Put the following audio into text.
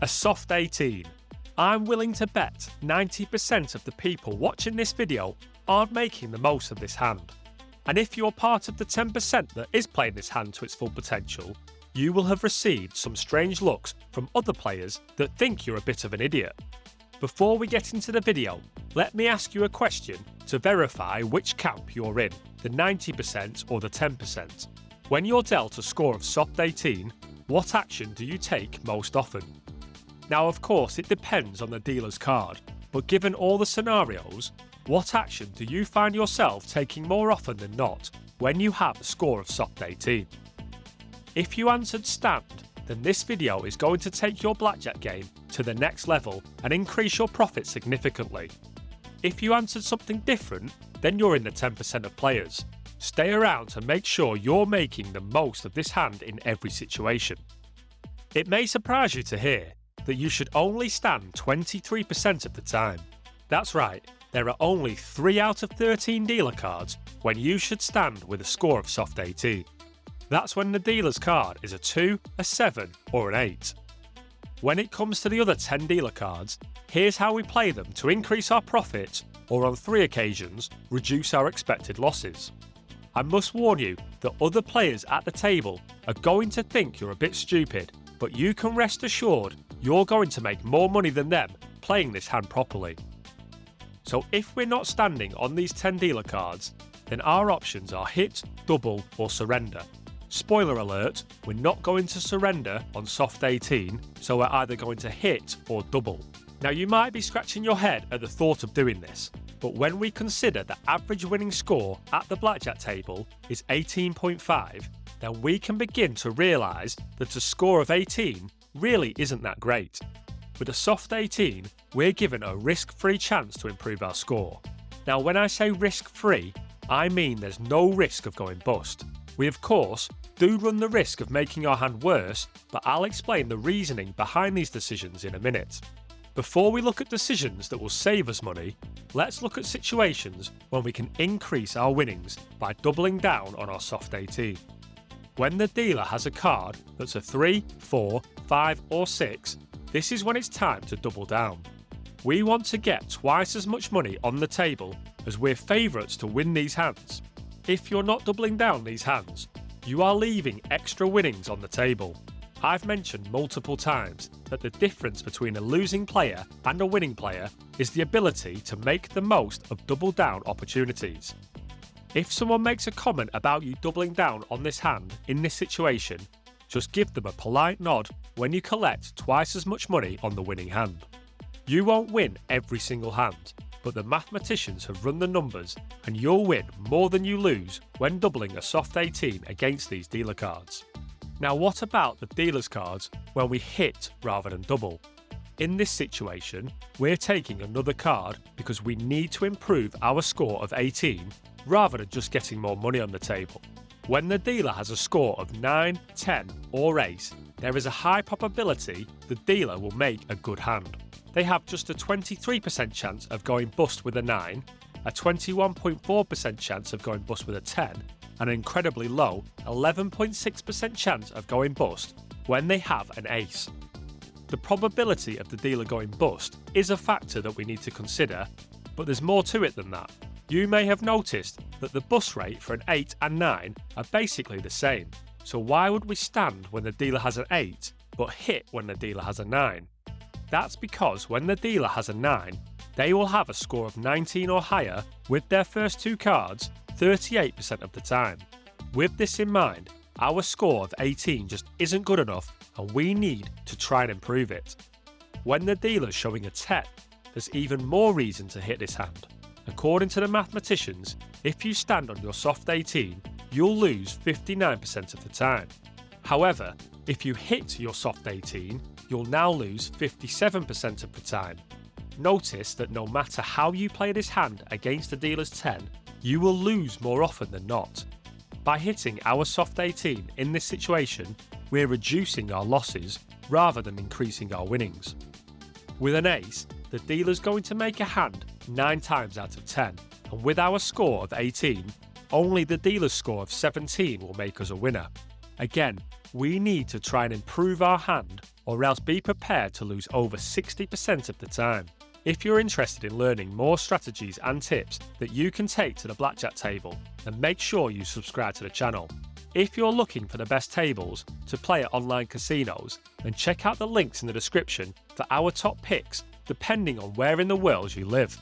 A soft 18. I'm willing to bet 90% of the people watching this video aren't making the most of this hand. And if you're part of the 10% that is playing this hand to its full potential, you will have received some strange looks from other players that think you're a bit of an idiot. Before we get into the video, let me ask you a question to verify which camp you're in, the 90% or the 10%. When you're dealt a score of soft 18, what action do you take most often? Now, of course, it depends on the dealer's card, but given all the scenarios, what action do you find yourself taking more often than not when you have a score of soft 18? If you answered stand, then this video is going to take your blackjack game to the next level and increase your profit significantly. If you answered something different, then you're in the 10% of players. Stay around to make sure you're making the most of this hand in every situation. It may surprise you to hear that you should only stand 23% of the time. That's right, there are only 3 out of 13 dealer cards when you should stand with a score of soft 18. That's when the dealer's card is a 2, a 7 or an 8. When it comes to the other 10 dealer cards, here's how we play them to increase our profit or on 3 occasions reduce our expected losses. I must warn you that other players at the table are going to think you're a bit stupid, but you can rest assured you're going to make more money than them playing this hand properly. So if we're not standing on these 10 dealer cards, then our options are hit, double or surrender. Spoiler alert, we're not going to surrender on soft 18, so we're either going to hit or double. Now you might be scratching your head at the thought of doing this, but when we consider the average winning score at the blackjack table is 18.5, then we can begin to realise that a score of 18 really isn't that great. With a soft 18, we're given a risk-free chance to improve our score. Now when I say risk-free, I mean there's no risk of going bust. We of course do run the risk of making our hand worse, but I'll explain the reasoning behind these decisions in a minute. Before we look at decisions that will save us money, let's look at situations when we can increase our winnings by doubling down on our soft 18. When the dealer has a card that's a 3, 4, 5 or 6, this is when it's time to double down. We want to get twice as much money on the table as we're favourites to win these hands. If you're not doubling down these hands, you are leaving extra winnings on the table. I've mentioned multiple times that the difference between a losing player and a winning player is the ability to make the most of double down opportunities. If someone makes a comment about you doubling down on this hand in this situation, just give them a polite nod when you collect twice as much money on the winning hand. You won't win every single hand, but the mathematicians have run the numbers and you'll win more than you lose when doubling a soft 18 against these dealer cards. Now what about the dealer's cards when we hit rather than double? In this situation, we're taking another card because we need to improve our score of 18 rather than just getting more money on the table. When the dealer has a score of 9, 10 or ace, there is a high probability the dealer will make a good hand. They have just a 23% chance of going bust with a 9, a 21.4% chance of going bust with a 10, and an incredibly low 11.6% chance of going bust when they have an ace. The probability of the dealer going bust is a factor that we need to consider, but there's more to it than that. You may have noticed that the bust rate for an 8 and 9 are basically the same, so why would we stand when the dealer has an 8 but hit when the dealer has a 9? That's because when the dealer has a 9, they will have a score of 19 or higher with their first 2 cards 38% of the time. With this in mind, our score of 18 just isn't good enough and we need to try and improve it. When the dealer's showing a 10, there's even more reason to hit this hand. According to the mathematicians, if you stand on your soft 18, you'll lose 59% of the time. However, if you hit your soft 18, you'll now lose 57% of the time. Notice that no matter how you play this hand against the dealer's 10, you will lose more often than not. By hitting our soft 18 in this situation, we're reducing our losses rather than increasing our winnings. With an ace, the dealer's going to make a hand 9 times out of 10, and with our score of 18, only the dealer's score of 17 will make us a winner. Again, we need to try and improve our hand or else be prepared to lose over 60% of the time. If you're interested in learning more strategies and tips that you can take to the blackjack table, then make sure you subscribe to the channel. If you're looking for the best tables to play at online casinos, then check out the links in the description for our top picks depending on where in the world you live.